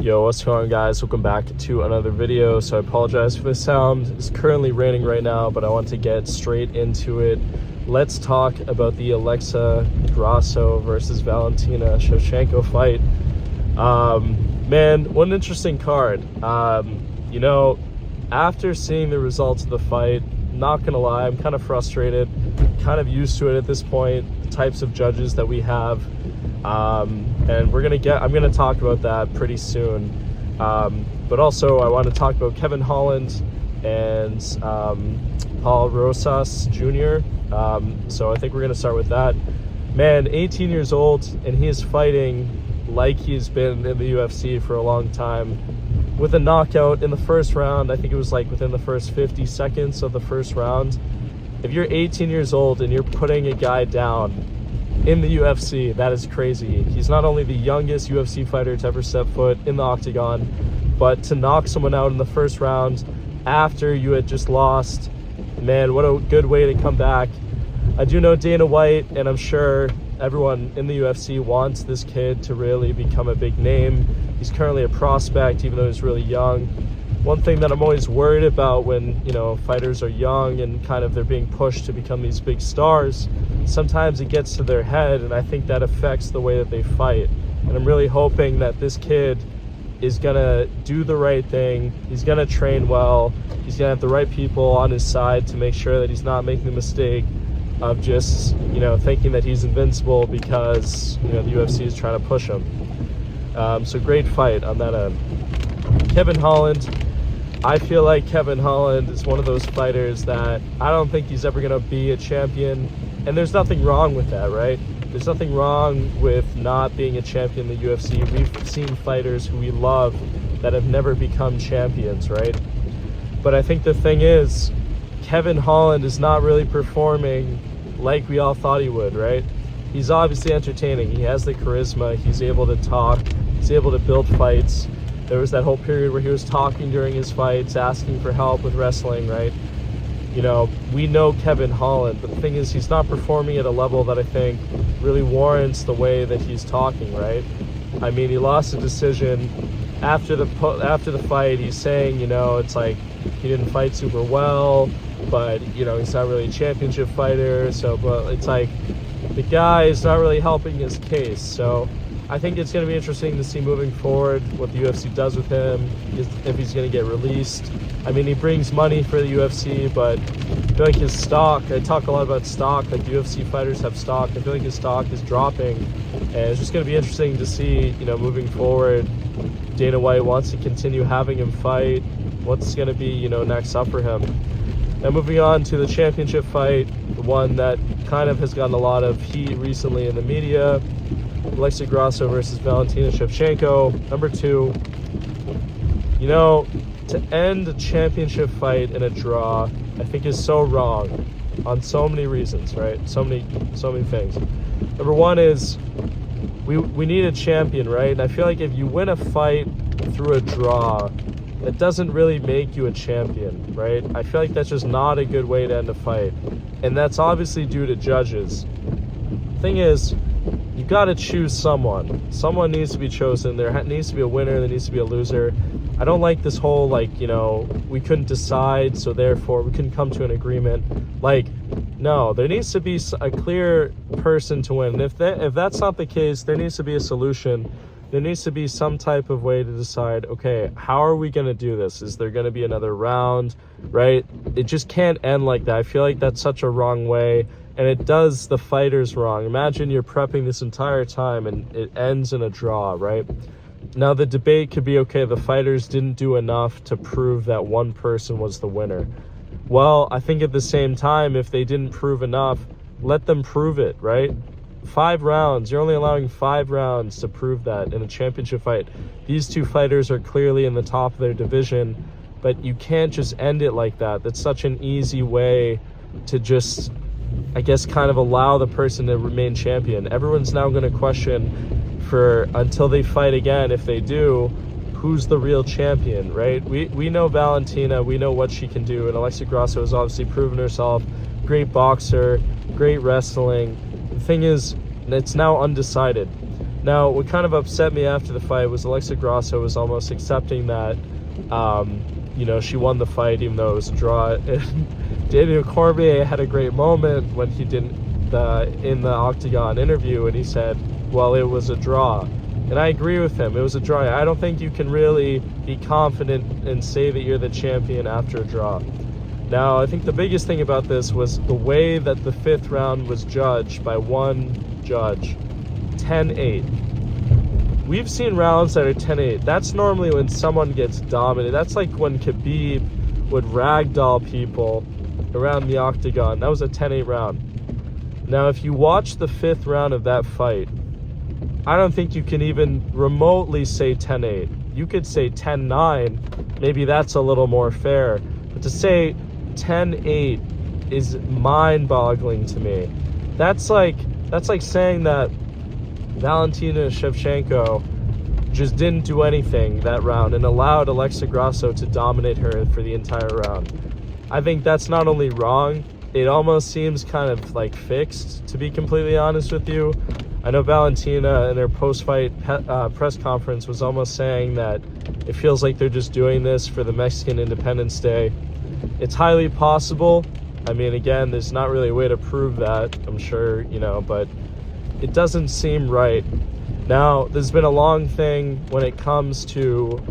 Yo, what's going on, guys? Welcome back to another video. So I apologize for the sound. It's currently raining right now, but I want to get straight into it. Let's talk about the Alexa Grasso versus Valentina Shevchenko fight. Man, what an interesting card. After seeing the results of the fight, not gonna lie, I'm kind of frustrated, kind of used to it at this point, the types of judges that we have. And I'm gonna talk about that pretty soon. But also I want to talk about Kevin Holland and Paul Rosas Jr. So I think we're gonna start with that. Man, 18 years old, and he is fighting like he's been in the UFC for a long time, with a knockout in the first round. I think it was like within the first 50 seconds of the first round. If you're 18 years old and you're putting a guy down in the UFC, that is crazy. He's not only the youngest UFC fighter to ever step foot in the octagon, but to knock someone out in the first round after you had just lost, man, what a good way to come back. I do know Dana White, and I'm sure everyone in the UFC wants this kid to really become a big name. He's currently a prospect, even though he's really young. One thing that I'm always worried about when, fighters are young and kind of they're being pushed to become these big stars, sometimes it gets to their head, and I think that affects the way that they fight. And I'm really hoping that this kid is gonna do the right thing. He's gonna train well. He's gonna have the right people on his side to make sure that he's not making the mistake of just, thinking that he's invincible because, the UFC is trying to push him. So great fight on that end. Kevin Holland, I feel like Kevin Holland is one of those fighters that I don't think he's ever going to be a champion. And there's nothing wrong with that, right? There's nothing wrong with not being a champion in the UFC. We've seen fighters who we love that have never become champions, right? But I think the thing is, Kevin Holland is not really performing like we all thought he would, right? He's obviously entertaining. He has the charisma. He's able to talk. He's able to build fights. There was that whole period where he was talking during his fights, asking for help with wrestling, right? We know Kevin Holland, but the thing is, he's not performing at a level that I think really warrants the way that he's talking, right? I mean, he lost a decision after the fight. He's saying, it's like he didn't fight super well, but he's not really a championship fighter. So, but it's like the guy is not really helping his case. So I think it's going to be interesting to see moving forward what the UFC does with him, if he's going to get released. I mean, he brings money for the UFC, but I feel like his stock, I talk a lot about stock, like UFC fighters have stock. I feel like his stock is dropping, and it's just going to be interesting to see, moving forward. Dana White wants to continue having him fight. What's going to be, next up for him? Now moving on to the championship fight, the one that kind of has gotten a lot of heat recently in the media. Alexa Grasso versus Valentina Shevchenko. Number 2, to end a championship fight in a draw, I think is so wrong on so many reasons, right? So many things. Number 1 is we need a champion, right? And I feel like if you win a fight through a draw, it doesn't really make you a champion, right? I feel like that's just not a good way to end a fight. And that's obviously due to judges. Thing is, you got to choose someone. Someone needs to be chosen. There needs to be a winner. There needs to be a loser. I don't like this whole, we couldn't decide, so therefore we couldn't come to an agreement. No, there needs to be a clear person to win. And if that's not the case, there needs to be a solution. There needs to be some type of way to decide, okay, how are we going to do this? Is there going to be another round, right? It just can't end like that. I feel like that's such a wrong way. And it does the fighters wrong. Imagine you're prepping this entire time and it ends in a draw, right? Now the debate could be, okay, the fighters didn't do enough to prove that one person was the winner. Well, I think at the same time, if they didn't prove enough, let them prove it, right? 5 rounds, you're only allowing 5 rounds to prove that in a championship fight. These two fighters are clearly in the top of their division, but you can't just end it like that. That's such an easy way to just, I guess, kind of allow the person to remain champion. Everyone's now going to question until they fight again, if they do, who's the real champion, right? We know Valentina, we know what she can do, and Alexa Grasso has obviously proven herself. Great boxer, great wrestling. The thing is, it's now undecided. Now, what kind of upset me after the fight was Alexa Grasso was almost accepting that, you know, she won the fight even though it was a draw. And Daniel Cormier had a great moment when he didn't, in the Octagon interview, and he said, well, it was a draw. And I agree with him. It was a draw. I don't think you can really be confident and say that you're the champion after a draw. Now, I think the biggest thing about this was the way that the 5th round was judged by one judge. 10-8. We've seen rounds that are 10-8. That's normally when someone gets dominated. That's like when Khabib would ragdoll people around the octagon. That was a 10-8 round. Now, if you watch the 5th round of that fight, I don't think you can even remotely say 10-8. You could say 10-9. Maybe that's a little more fair. But to say 10-8 is mind-boggling to me. That's like saying that Valentina Shevchenko just didn't do anything that round and allowed Alexa Grasso to dominate her for the entire round. I think that's not only wrong, it almost seems kind of like fixed, to be completely honest with you. I know Valentina in their post-fight press conference was almost saying that it feels like they're just doing this for the Mexican Independence Day. It's highly possible. I mean, again, there's not really a way to prove that, I'm sure, you know, but it doesn't seem right. Now, there's been a long thing when it comes to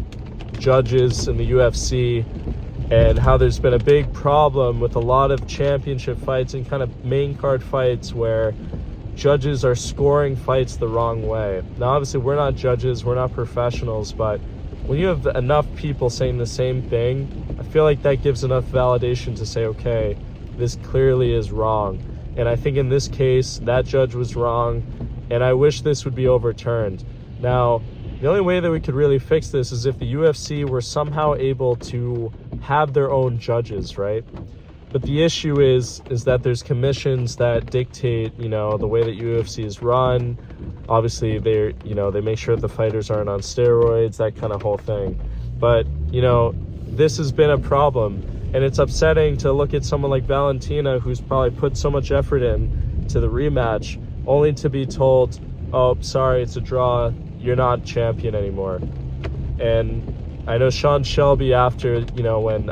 judges in the UFC and how there's been a big problem with a lot of championship fights and kind of main card fights where judges are scoring fights the wrong way. Now, obviously, we're not judges, we're not professionals, but when you have enough people saying the same thing, I feel like that gives enough validation to say, okay, this clearly is wrong. And I think in this case, that judge was wrong, and I wish this would be overturned. Now, the only way that we could really fix this is if the UFC were somehow able to have their own judges, right? But the issue is that there's commissions that dictate, you know, the way that UFC is run. Obviously, they make sure that the fighters aren't on steroids, that kind of whole thing. But, you know, this has been a problem, and it's upsetting to look at someone like Valentina, who's probably put so much effort in to the rematch, only to be told, oh, sorry, it's a draw, you're not champion anymore. And I know Sean Shelby, after, you know, when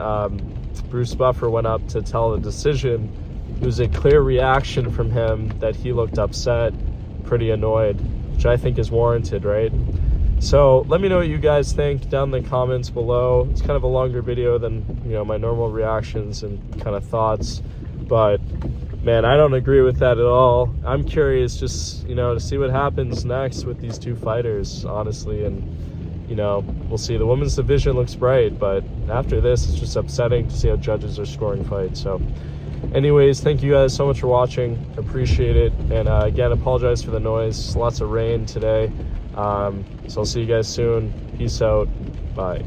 Bruce Buffer went up to tell the decision, it was a clear reaction from him that he looked upset, pretty annoyed, which I think is warranted, right? So let me know what you guys think down in the comments below. It's kind of a longer video than, you know, my normal reactions and kind of thoughts, but man, I don't agree with that at all. I'm curious just, you know, to see what happens next with these two fighters, honestly, and you know, we'll see. The women's division looks bright, but after this, it's just upsetting to see how judges are scoring fights. So anyways, thank you guys so much for watching. Appreciate it. And again, apologize for the noise. Lots of rain today. So I'll see you guys soon. Peace out. Bye.